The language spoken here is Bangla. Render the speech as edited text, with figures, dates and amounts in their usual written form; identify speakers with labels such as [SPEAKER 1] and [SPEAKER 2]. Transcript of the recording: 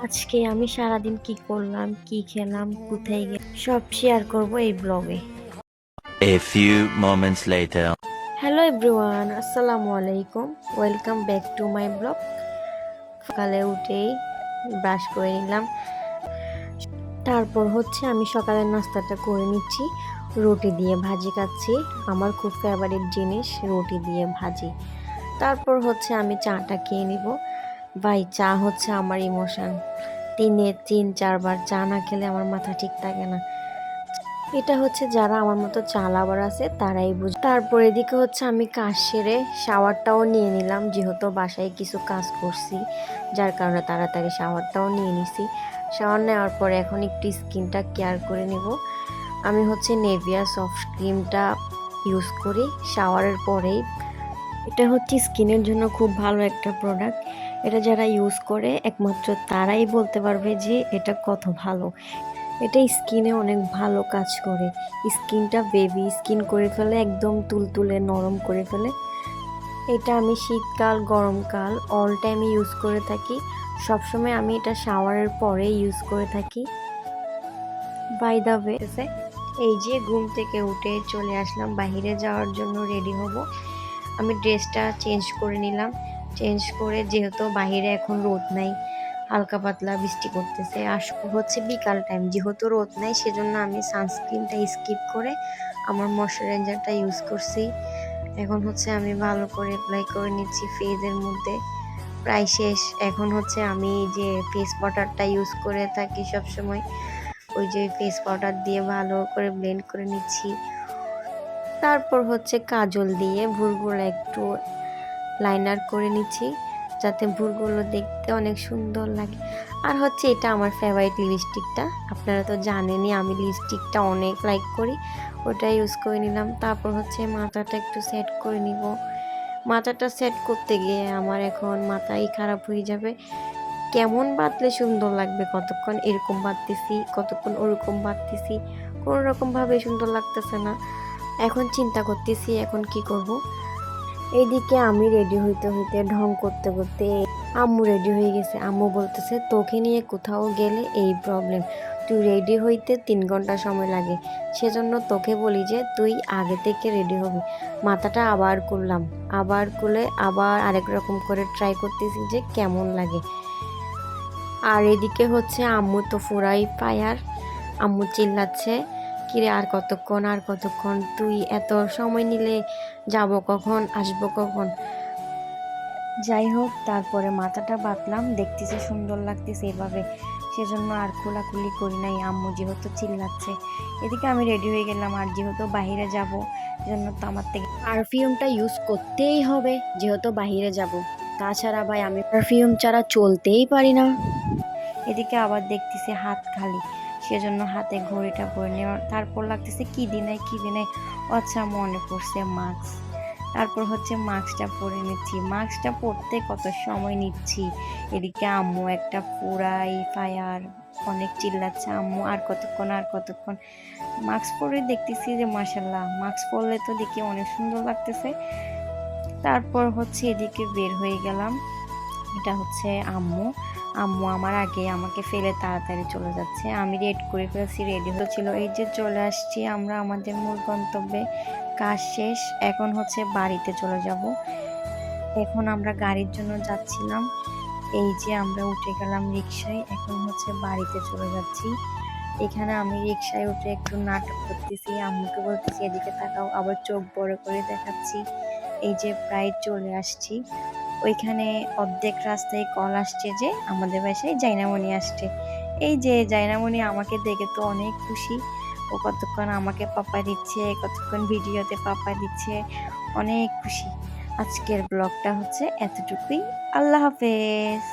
[SPEAKER 1] আজকে আমি সারাদিন কি করলাম, কি খেলাম, কোথায় গেলাম সব শেয়ার করব এই ব্লগে।
[SPEAKER 2] A few moments later.
[SPEAKER 1] Hello everyone, আসসালামু আলাইকুম। Welcome back to my blog. সকালে উঠেই ব্রাশ করে নিলাম। তারপর হচ্ছে আমি সকালের নাস্তাটা করে নিচ্ছি। রুটি দিয়ে ভাজি খাচ্ছি। আমার খুব ফেভারিট জিনিস রুটি দিয়ে ভাজি। তারপর হচ্ছে আমি চাটা খেয়ে নিব। ভাই চা হচ্ছে আমার ইমোশন। দিনে 3-4 বার চা না খেলে আমার মাথা ঠিক থাকে না। এটা হচ্ছে যারা আমার মতো চা লাভার আছে তারাই বুঝে। তারপর এদিকে হচ্ছে আমি কাজ সেরে শাওয়ারটাও নিয়ে নিলাম, যেহেতু বাসায় কিছু কাজ করছি যার কারণে তাড়াতাড়ি শাওয়ারটাও নিয়ে নিছি। শাওয়ার নেওয়ার পরে এখন একটু স্কিনটা কেয়ার করে নেব। আমি হচ্ছে নেভিয়া সফট ক্রিমটা ইউজ করি শাওয়ারের পরেই। এটা হচ্ছে স্কিনের জন্য খুব ভালো একটা প্রোডাক্ট। এটা যারা ইউজ করে একমাত্র তারাই বলতে পারবে যে এটা কত ভালো। এটা স্কিনে অনেক ভালো কাজ করে। স্কিনটা বেবি স্কিন করে ফেলে, একদম তুলতুলে নরম করে ফেলে। এটা আমি শীতকাল গরমকাল অল টাইমে ইউজ করে থাকি। সবসময় আমি এটা শাওয়ারের পরে ইউজ করে থাকি। বাই দ্য ওয়ে, এই যে ঘুম থেকে উঠে চলে আসলাম বাহিরে যাওয়ার জন্য, রেডি হব। আমি ড্রেসটা চেঞ্জ করে নিলাম। চেঞ্জ করে, যেহেতু বাহিরে এখন রোদ নাই, হালকা পাতলা বৃষ্টি করতেছে, আর হচ্ছে বিকাল টাইম, যেহেতু রোদ নাই সেজন্য আমি সানস্ক্রিনটা স্কিপ করে আমার ময়শ্চারাইজারটা ইউজ করছি। এখন হচ্ছে আমি ভালো করে অ্যাপ্লাই করে নিচ্ছি ফেসের মধ্যে। প্রায় শেষ। এখন হচ্ছে আমি যে ফেস পাউডারটা ইউজ করে থাকি সব সময়, ওই যে ফেস পাউডার দিয়ে ভালো করে ব্লেন্ড করে নিচ্ছি। তারপর হচ্ছে কাজল দিয়ে ভুরগুলো একটু লাইনার করে নিচ্ছি, যাতে ভুরগুলো দেখতে অনেক সুন্দর লাগে। আর হচ্ছে এটা আমার ফেভারিট লিপস্টিকটা, আপনারা তো জানেনই আমি লিপস্টিকটা অনেক লাইক করি, ওটা ইউজ করে নিলাম। তারপর হচ্ছে মাথাটা একটু সেট করে নিব। মাথাটা সেট করতে গিয়ে আমার এখন মাথাই খারাপ হয়ে যাবে। কেমন বাঁধলে সুন্দর লাগবে, কতক্ষণ এরকম বাঁধতেছি, কতক্ষণ ওরকম বাঁধতেছি, কোনো রকমভাবে সুন্দর লাগতেছে না। এখন চিন্তা করতেছি এখন কি করব। এইদিকে আমি রেডি হইতে হইতে ঢং করতে করতে আম্মু রেডি হয়ে গেছে। আম্মু বলতেছে তোকে নিয়ে কোথাও গেলে এই প্রবলেম, তুই রেডি হইতে 3 ঘন্টা সময় লাগে, সেজন্য তোকে বলি যে তুই আগে থেকে রেডি হবি। মাথাটা আবার করলাম, আবার খুলে আবার আরেক রকম করে ট্রাই করতেছি যে কেমন লাগে। আর এদিকে হচ্ছে আম্মু তো পুরাই ফায়ার। আম্মু চিল্লাচ্ছে, কিরে আর কতক্ষণ আর কতক্ষণ, তুই এত সময় নিলে যাব কখন, আসবো কখন। যাই হোক, তারপরে মাথাটা বাঁধলাম, দেখতেছি সুন্দর লাগতেছে এভাবে, সেজন্য আর খোলাখুলি করি নাই, আম্মু যেহেতু চিল্লাচ্ছে। এদিকে আমি রেডি হয়ে গেলাম, আর যেহেতু বাহিরে যাব সেজন্য তো আমার থেকে পারফিউমটা ইউজ করতেই হবে, যেহেতু বাহিরে যাব। তাছাড়া ভাই আমি পারফিউম ছাড়া চলতেই পারি না। এদিকে আবার দেখতেছি হাত খালি, সেজন্য হাতে ঘড়িটা পরে নেওয়া। তারপর লাগতেছে কি দিনে কি দিনে, আচ্ছা মনে পড়ছে মাস্ক। তারপর হচ্ছে মাস্কটা পরে নিচ্ছি। মাস্কটা পরতে কত সময় নিচ্ছি, এদিকে আম্মু একটা পুরাই ফায়ার, অনেক চিল্লাচ্ছে আম্মু আর কতক্ষণ আর কতক্ষণ। মাস্ক পরে দেখতেছি যে মাশাল্লাহ, মাস্ক পরলে তো দেখি অনেক সুন্দর লাগতেছে। তারপর হচ্ছে এদিকে বের হয়ে গেলাম। এটা হচ্ছে আম্মু। আম্মু আমার আগে আমাকে ফেলে তাড়াতাড়ি চলে যাচ্ছে, আমি রেড করে ফেলছি, রেডি হচ্ছিল। এই যে চলে আসছি আমরা আমাদের মূল গন্তব্যে। কাজ শেষ, এখন হচ্ছে বাড়িতে চলে যাব। এখন আমরা গাড়ির জন্য যাচ্ছিলাম। এই যে আমরা উঠে গেলাম রিক্সায়, এখন হচ্ছে বাড়িতে চলে যাচ্ছি। এখানে আমি রিক্সায় উঠে একটু নাটক করতেছি, আম্মুকে বলতেছি এদিকে তাকাও, আবার চোখ বড় করে দেখাচ্ছি। এই যে প্রায় চলে আসছি। ওইখানে অর্ধেক রাস্তায় কল আসছে যে আমাদের বাসায় জাইনামণি আসছে। এই যে জাইনামণি আমাকে দেখে তো অনেক খুশি, ও কতক্ষণ আমাকে পাপা দিচ্ছে, কতক্ষণ ভিডিওতে পাপা দিচ্ছে, অনেক খুশি। আজকের ব্লগটা হচ্ছে এতটুকুই। আল্লাহ হাফেজ।